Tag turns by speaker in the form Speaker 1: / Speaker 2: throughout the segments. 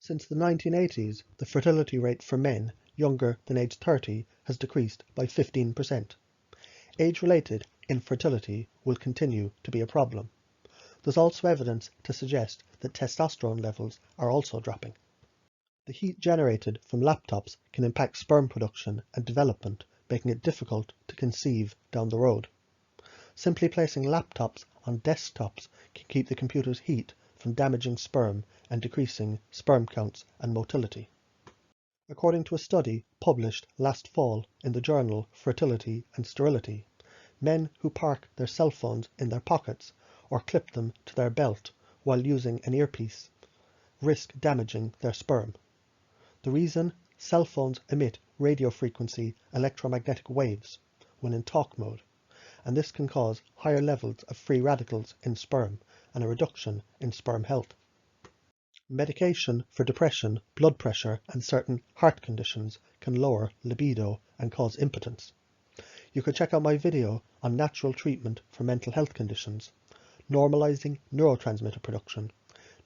Speaker 1: Since the 1980s, the fertility rate for men younger than age 30 has decreased by 15%. Age-related infertility will continue to be a problem. There's also evidence to suggest that testosterone levels are also dropping. The heat generated from laptops can impact sperm production and development, making it difficult to conceive down the road. Simply placing laptops on desktops can keep the computer's heat from damaging sperm and decreasing sperm counts and motility. According to a study published last fall in the journal Fertility and Sterility, men who park their cell phones in their pockets or clip them to their belt while using an earpiece risk damaging their sperm. The reason? Cell phones emit radiofrequency electromagnetic waves when in talk mode, and this can cause higher levels of free radicals in sperm and a reduction in sperm health. Medication for depression, blood pressure, and certain heart conditions can lower libido and cause impotence. You could check out my video on natural treatment for mental health conditions, normalizing neurotransmitter production,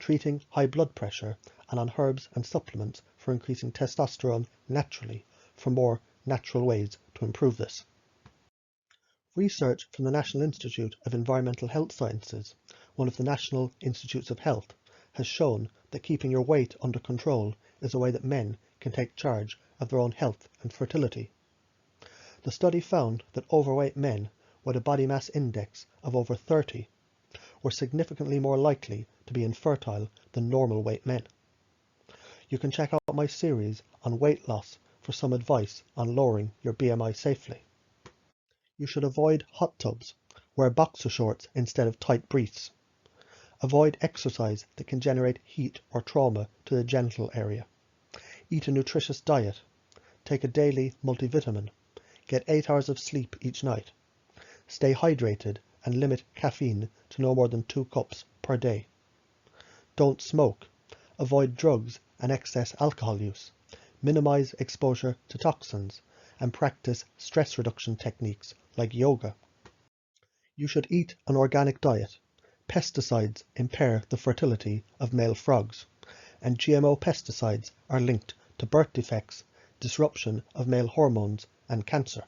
Speaker 1: treating high blood pressure, and on herbs and supplements for increasing testosterone naturally for more natural ways to improve this. Research from the National Institute of Environmental Health Sciences, one of the National Institutes of Health, has shown that keeping your weight under control is a way that men can take charge of their own health and fertility. The study found that overweight men with a body mass index of over 30 were significantly more likely to be infertile than normal weight men. You can check out my series on weight loss for some advice on lowering your BMI safely. You should avoid hot tubs, wear boxer shorts instead of tight briefs. Avoid exercise that can generate heat or trauma to the genital area. Eat a nutritious diet. Take a daily multivitamin. Get 8 hours of sleep each night. Stay hydrated and limit caffeine to no more than 2 cups per day. Don't smoke. Avoid drugs and excess alcohol use. Minimize exposure to toxins and practice stress reduction techniques like yoga. You should eat an organic diet. Pesticides impair the fertility of male frogs, and GMO pesticides are linked to birth defects, disruption of male hormones, and cancer.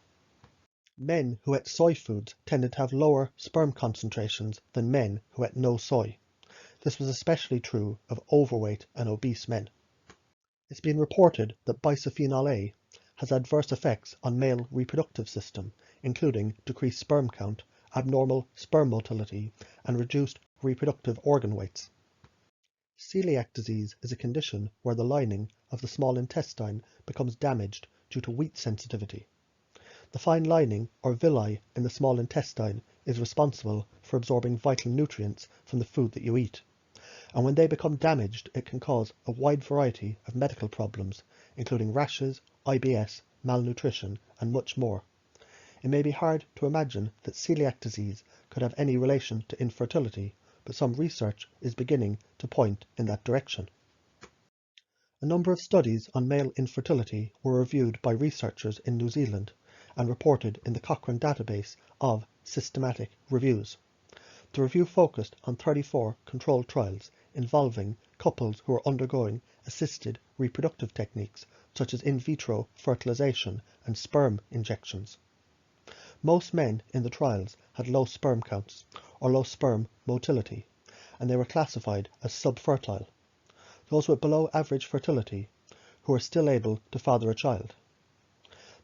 Speaker 1: Men who ate soy foods tended to have lower sperm concentrations than men who ate no soy. This was especially true of overweight and obese men. It's been reported that bisphenol A has adverse effects on male reproductive system, including decreased sperm count, abnormal sperm motility, and reduced reproductive organ weights. Celiac disease is a condition where the lining of the small intestine becomes damaged due to wheat sensitivity. The fine lining, or villi, in the small intestine is responsible for absorbing vital nutrients from the food that you eat. And when they become damaged, it can cause a wide variety of medical problems, including rashes, IBS, malnutrition, and much more. It may be hard to imagine that celiac disease could have any relation to infertility, but some research is beginning to point in that direction. A number of studies on male infertility were reviewed by researchers in New Zealand and reported in the Cochrane database of systematic reviews. The review focused on 34 controlled trials involving couples who were undergoing assisted reproductive techniques such as in vitro fertilization and sperm injections. Most men in the trials had low sperm counts or low sperm motility, and they were classified as subfertile. Those with below average fertility who were still able to father a child.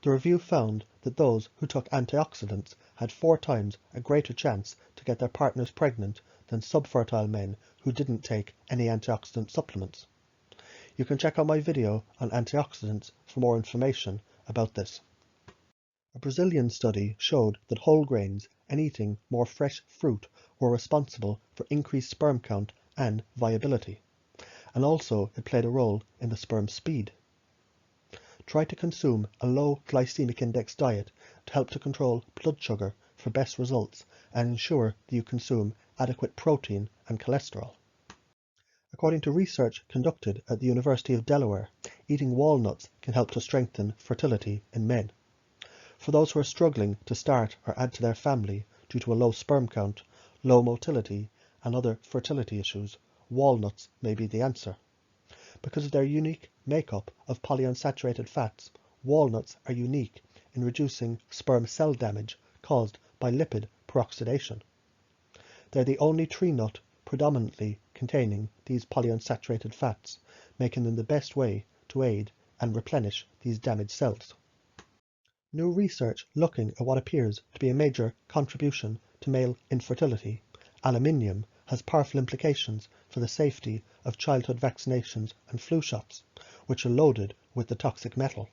Speaker 1: The review found that those who took antioxidants had 4 times a greater chance to get their partners pregnant than subfertile men who didn't take any antioxidant supplements. You can check out my video on antioxidants for more information about this. A Brazilian study showed that whole grains and eating more fresh fruit were responsible for increased sperm count and viability, and also it played a role in the sperm speed. Try to consume a low glycemic index diet to help to control blood sugar for best results and ensure that you consume adequate protein and cholesterol. According to research conducted at the University of Delaware, eating walnuts can help to strengthen fertility in men. For those who are struggling to start or add to their family due to a low sperm count, low motility, and other fertility issues, walnuts may be the answer. Because of their unique makeup of polyunsaturated fats, walnuts are unique in reducing sperm cell damage caused by lipid peroxidation. They're the only tree nut predominantly containing these polyunsaturated fats, making them the best way to aid and replenish these damaged cells. New research looking at what appears to be a major contribution to male infertility, aluminium, has powerful implications for the safety of childhood vaccinations and flu shots, which are loaded with the toxic metal.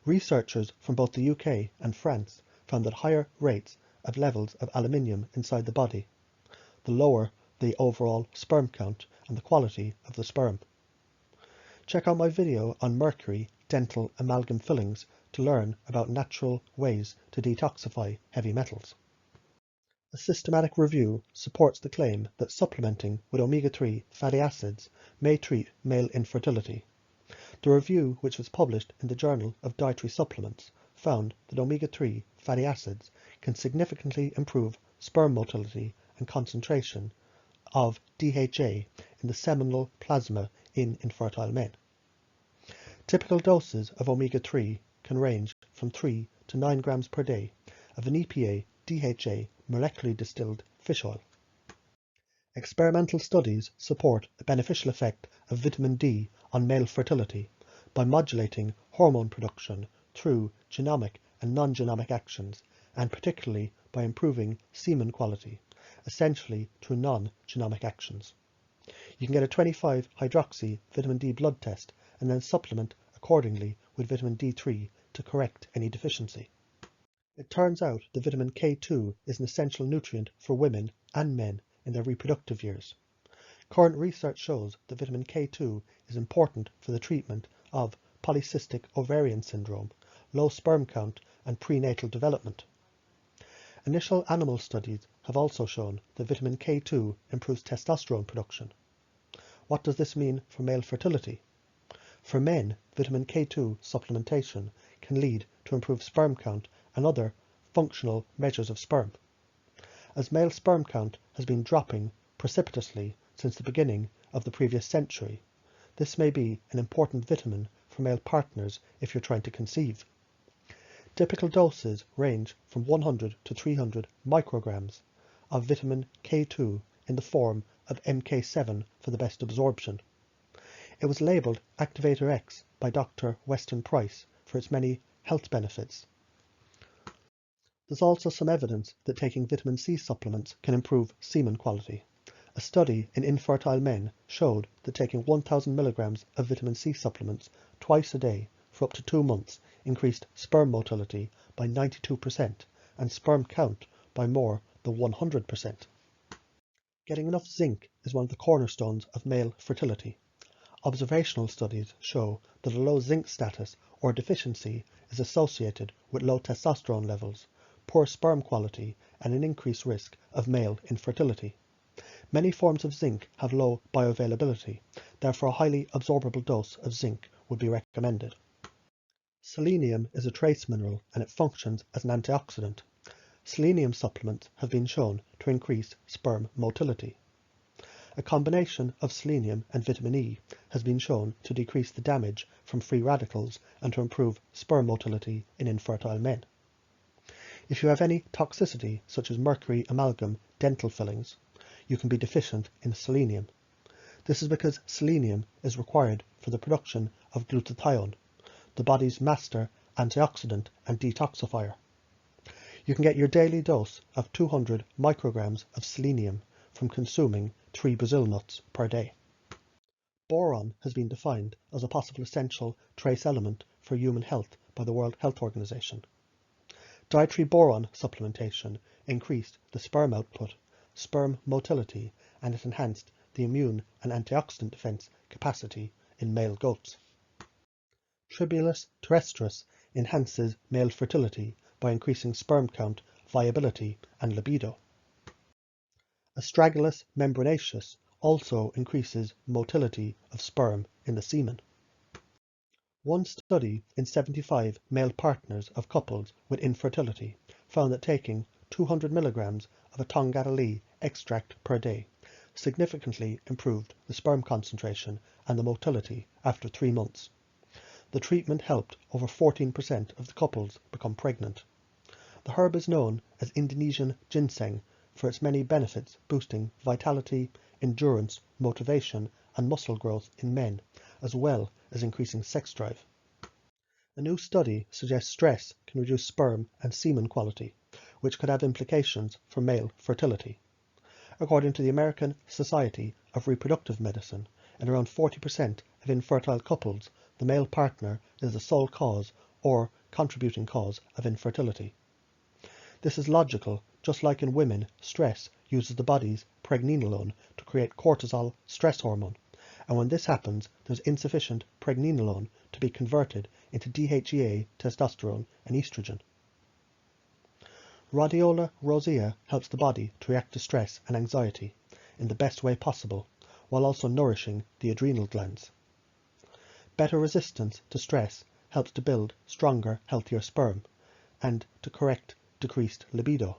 Speaker 1: Researchers from both the UK and France found that higher rates of levels of aluminium inside the body, the lower the overall sperm count and the quality of the sperm. Check out my video on mercury dental amalgam fillings to learn about natural ways to detoxify heavy metals. A systematic review supports the claim that supplementing with omega-3 fatty acids may treat male infertility. The review, which was published in the Journal of Dietary Supplements, found that omega-3 fatty acids can significantly improve sperm motility and concentration of DHA in the seminal plasma in infertile men. Typical doses of omega-3 can range from 3 to 9 grams per day of an EPA DHA molecularly distilled fish oil. Experimental studies support the beneficial effect of vitamin D on male fertility by modulating hormone production through genomic and non-genomic actions, and particularly by improving semen quality, essentially through non-genomic actions. You can get a 25-hydroxy vitamin D blood test and then supplement accordingly with vitamin D3 to correct any deficiency. It turns out that vitamin K2 is an essential nutrient for women and men in their reproductive years. Current research shows that vitamin K2 is important for the treatment of polycystic ovarian syndrome, low sperm count, and prenatal development. Initial animal studies have also shown that vitamin K2 improves testosterone production. What does this mean for male fertility? For men, vitamin K2 supplementation can lead to improved sperm count and other functional measures of sperm. As male sperm count has been dropping precipitously since the beginning of the previous century, this may be an important vitamin for male partners if you're trying to conceive. Typical doses range from 100 to 300 micrograms of vitamin K2 in the form of MK7 for the best absorption. It was labelled Activator X by Dr. Weston Price for its many health benefits. There's also some evidence that taking vitamin C supplements can improve semen quality. A study in infertile men showed that taking 1000 milligrams of vitamin C supplements twice a day for up to 2 months increased sperm motility by 92% and sperm count by more than 100%. Getting enough zinc is one of the cornerstones of male fertility. Observational studies show that a low zinc status or deficiency is associated with low testosterone levels, poor sperm quality, and an increased risk of male infertility. Many forms of zinc have low bioavailability, therefore a highly absorbable dose of zinc would be recommended. Selenium is a trace mineral and it functions as an antioxidant. Selenium supplements have been shown to increase sperm motility. A combination of selenium and vitamin E has been shown to decrease the damage from free radicals and to improve sperm motility in infertile men. If you have any toxicity, such as mercury amalgam dental fillings, you can be deficient in selenium. This is because selenium is required for the production of glutathione, the body's master antioxidant and detoxifier. You can get your daily dose of 200 micrograms of selenium from consuming 3 Brazil nuts per day. Boron has been defined as a possible essential trace element for human health by the World Health Organization. Dietary boron supplementation increased the sperm output, sperm motility, and it enhanced the immune and antioxidant defense capacity in male goats. Tribulus terrestris enhances male fertility by increasing sperm count, viability, and libido. Astragalus membranaceus also increases motility of sperm in the semen. One study in 75 male partners of couples with infertility found that taking 200 milligrams of a tongatali extract per day significantly improved the sperm concentration and the motility after 3 months. The treatment helped over 14% of the couples become pregnant. The herb is known as Indonesian ginseng for its many benefits boosting vitality, endurance, motivation and muscle growth in men, as well as increasing sex drive. A new study suggests stress can reduce sperm and semen quality, which could have implications for male fertility. According to the American Society of Reproductive Medicine, in around 40% of infertile couples, the male partner is the sole cause or contributing cause of infertility. This is logical, just like in women, stress uses the body's pregnenolone to create cortisol stress hormone, and when this happens, there's insufficient pregnenolone to be converted into DHEA, testosterone, and estrogen. Rhodiola rosea helps the body to react to stress and anxiety in the best way possible, while also nourishing the adrenal glands. Better resistance to stress helps to build stronger, healthier sperm, and to correct decreased libido.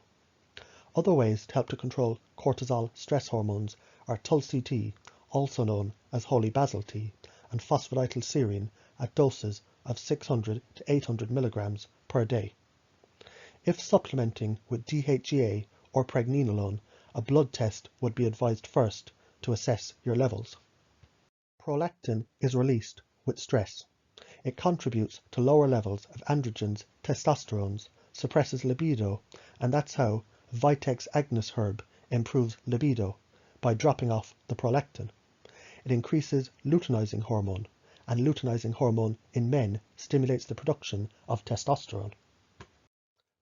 Speaker 1: Other ways to help to control cortisol stress hormones are Tulsi tea, also known as holy basil tea, and phosphatidylserine at doses of 600 to 800 milligrams per day. If supplementing with DHEA or pregnenolone, a blood test would be advised first to assess your levels. Prolactin is released with stress. It contributes to lower levels of androgens, testosterones, suppresses libido, and that's how Vitex agnus herb improves libido, by dropping off the prolactin. It increases luteinizing hormone, and luteinizing hormone in men stimulates the production of testosterone.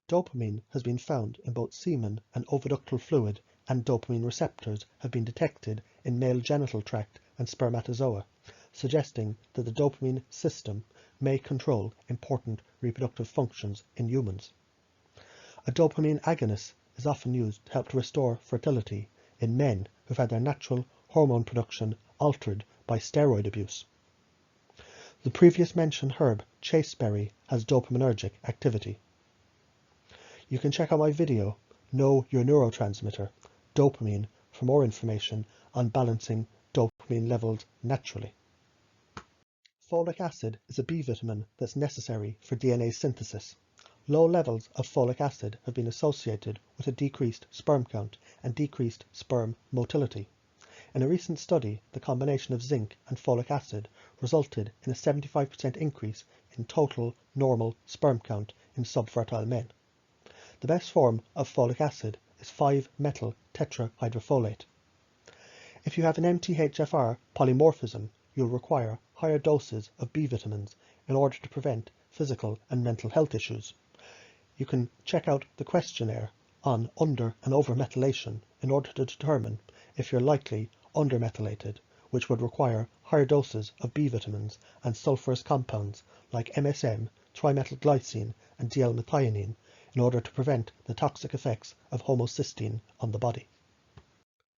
Speaker 1: Dopamine has been found in both semen and oviductal fluid, and dopamine receptors have been detected in male genital tract and spermatozoa, suggesting that the dopamine system may control important reproductive functions in humans. A dopamine agonist is often used to help to restore fertility in men who've had their natural hormone production altered by steroid abuse. The previous mentioned herb, chasteberry, has dopaminergic activity. You can check out my video, Know Your Neurotransmitter, Dopamine, for more information on balancing dopamine levels naturally. Folic acid is a B vitamin that's necessary for DNA synthesis. Low levels of folic acid have been associated with a decreased sperm count and decreased sperm motility. In a recent study, the combination of zinc and folic acid resulted in a 75% increase in total normal sperm count in subfertile men. The best form of folic acid is 5-methyl tetrahydrofolate. If you have an MTHFR polymorphism, you'll require higher doses of B vitamins in order to prevent physical and mental health issues. You can check out the questionnaire on under and overmethylation in order to determine if you're likely undermethylated, which would require higher doses of B vitamins and sulfurous compounds like MSM, trimethylglycine and D-L-methionine in order to prevent the toxic effects of homocysteine on the body.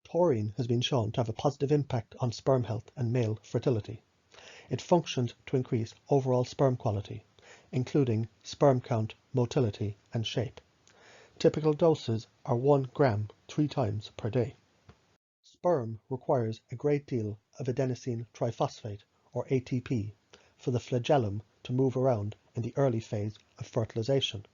Speaker 1: Taurine has been shown to have a positive impact on sperm health and male fertility. It functions to increase overall sperm quality, including sperm count, motility, and shape. Typical doses are 1 gram 3 times per day. Sperm requires a great deal of adenosine triphosphate, or ATP, for the flagellum to move around in the early phase of fertilization.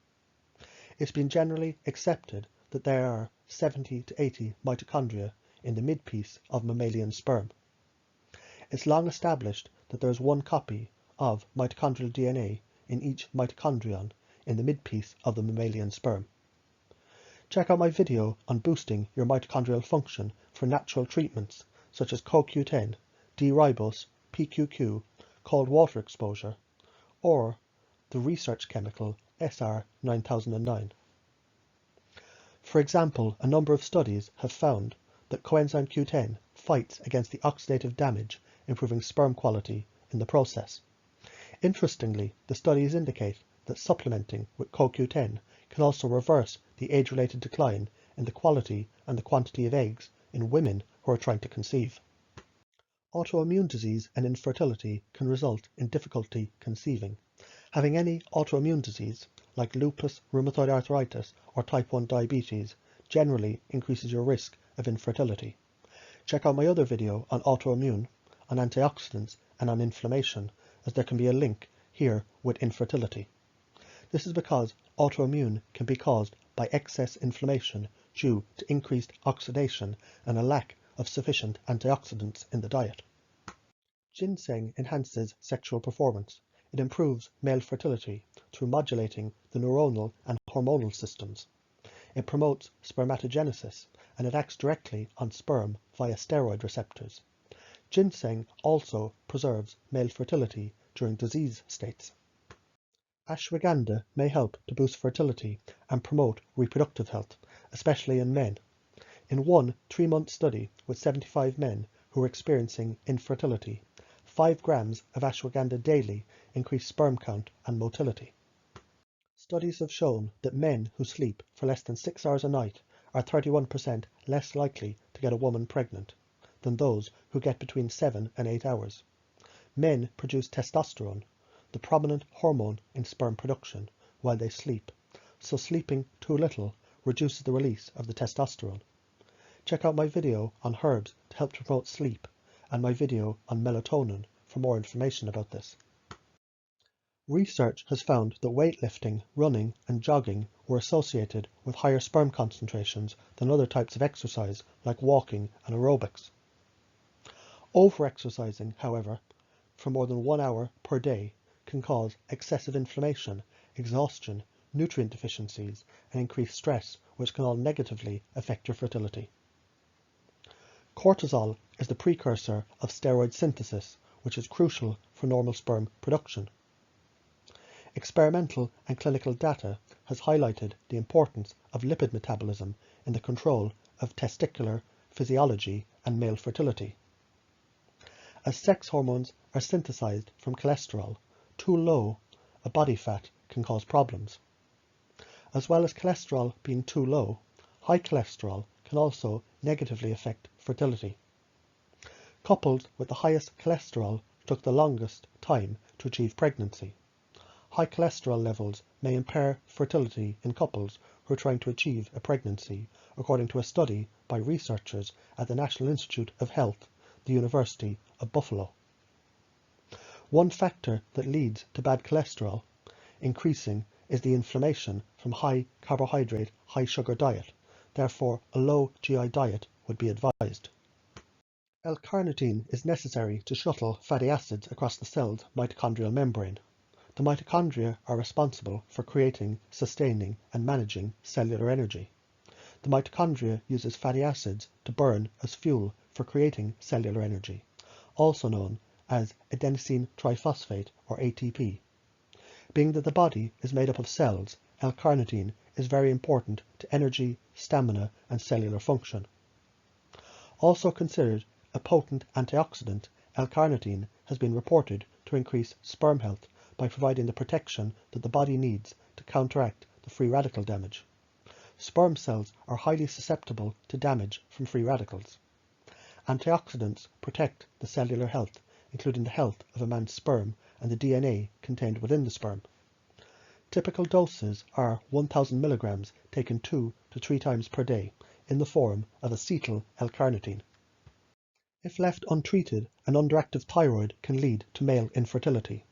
Speaker 1: It's been generally accepted that there are 70 to 80 mitochondria in the midpiece of mammalian sperm. It's long established that there is one copy of mitochondrial DNA in each mitochondrion in the midpiece of the mammalian sperm. Check out my video on boosting your mitochondrial function for natural treatments such as CoQ10, D-ribose, PQQ, cold water exposure, or the research chemical SR9009. For example, a number of studies have found that coenzyme Q10 fights against the oxidative damage, improving sperm quality in the process. Interestingly, the studies indicate that supplementing with CoQ10 can also reverse the age-related decline in the quality and the quantity of eggs in women who are trying to conceive. Autoimmune disease and infertility can result in difficulty conceiving. Having any autoimmune disease, like lupus, rheumatoid arthritis, or type 1 diabetes, generally increases your risk of infertility. Check out my other video on autoimmune, on antioxidants, and on inflammation, as there can be a link here with infertility. This is because autoimmune can be caused by excess inflammation due to increased oxidation and a lack of sufficient antioxidants in the diet. Ginseng enhances sexual performance. It improves male fertility through modulating the neuronal and hormonal systems. It promotes spermatogenesis, and it acts directly on sperm via steroid receptors. Ginseng also preserves male fertility during disease states. Ashwagandha may help to boost fertility and promote reproductive health, especially in men. In one 3-month study with 75 men who were experiencing infertility, 5 grams of ashwagandha daily increased sperm count and motility. Studies have shown that men who sleep for less than 6 hours a night are 31% less likely to get a woman pregnant than those who get between 7 and 8 hours. Men produce testosterone, the prominent hormone in sperm production, while they sleep, so sleeping too little reduces the release of the testosterone. Check out my video on herbs to help to promote sleep and my video on melatonin for more information about this. Research has found that weightlifting, running, and jogging were associated with higher sperm concentrations than other types of exercise like walking and aerobics. Overexercising, however, for more than 1 hour per day can cause excessive inflammation, exhaustion, nutrient deficiencies, and increased stress, which can all negatively affect your fertility. Cortisol is the precursor of steroid synthesis, which is crucial for normal sperm production. Experimental and clinical data has highlighted the importance of lipid metabolism in the control of testicular physiology and male fertility. As sex hormones are synthesized from cholesterol, too low a body fat can cause problems. As well as cholesterol being too low, high cholesterol can also negatively affect fertility. Couples with the highest cholesterol took the longest time to achieve pregnancy. High cholesterol levels may impair fertility in couples who are trying to achieve a pregnancy, according to a study by researchers at the National Institute of Health, the University of Buffalo. One factor that leads to bad cholesterol increasing is the inflammation from high carbohydrate, high sugar diet. Therefore, a low GI diet would be advised. L-carnitine is necessary to shuttle fatty acids across the cell's mitochondrial membrane. The mitochondria are responsible for creating, sustaining, and managing cellular energy. The mitochondria uses fatty acids to burn as fuel for creating cellular energy, also known as adenosine triphosphate or ATP. Being that the body is made up of cells, L-carnitine is very important to energy, stamina, and cellular function. Also considered a potent antioxidant, L-carnitine has been reported to increase sperm health by providing the protection that the body needs to counteract the free radical damage. Sperm cells are highly susceptible to damage from free radicals. Antioxidants protect the cellular health, including the health of a man's sperm and the DNA contained within the sperm. Typical doses are 1,000 milligrams taken 2 to 3 times per day in the form of acetyl L-carnitine. If left untreated, an underactive thyroid can lead to male infertility.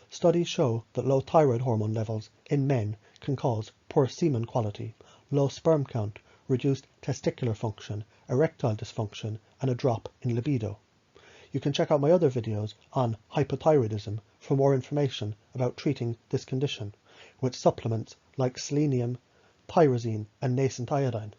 Speaker 1: Studies show that low thyroid hormone levels in men can cause poor semen quality, low sperm count, reduced testicular function, erectile dysfunction, and a drop in libido. You can check out my other videos on hypothyroidism for more information about treating this condition with supplements like selenium, tyrosine, and nascent iodine.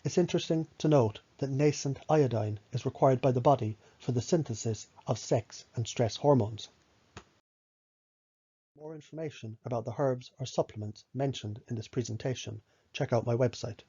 Speaker 1: It's interesting to note that nascent iodine is required by the body for the synthesis of sex and stress hormones. For more information about the herbs or supplements mentioned in this presentation, check out my website.